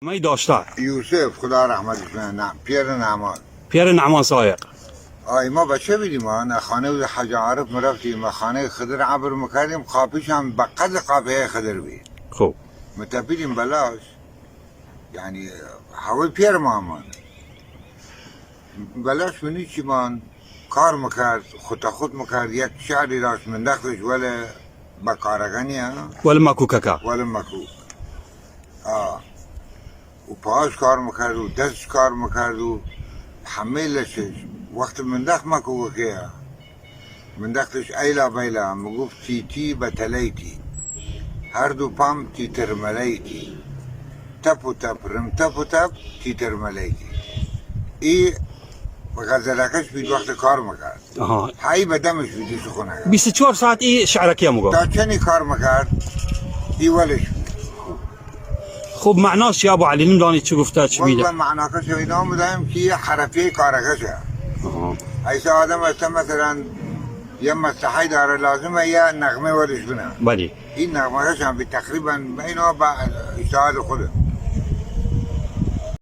می داشته یوسف خدا رحمتش کنه. نه پیر نعمان. پیر نعمان سایق. ما بچه بیدیم نه خانه و حاج عارف مرفتیم خانه خضر عبر میکردیم قاپیش هم به قدر قاپیه خضر بید خوب متفیدیم بلاش یعنی هوای پیر مامان بلاش منی چی من کار میکرد خود میکرد یک شعری داشت من دختش ولی بکارگانی ولی مکو ککا ولی مکو و پاش کار میکرد و دستش کار میکرد و همه لشش وقت من دخت مکو که من دختش ایلا بیلا مگفت تیتی بتلیتی هر دو پام تیتر ملیتی تپ و تپ رم تپ و تپ تیتر ملیتی ای غزلکش بید وقت کار میکرد هایی بدمش بیدی سخونه 24 ساعت ای شعرکی هم تا چنی کار میکرد ای ولش بود خب معناش یا ابو علی نمیدانی چی گفته چی میده والله معناکش اینا میدهیم که یه حرفیه کارکشه ایسا آدم اصلا مثلا یه مستحی داره لازمه یه نغمه ولش بینه بله این نغمه هم تقریبا اینا با اشتهاد خوده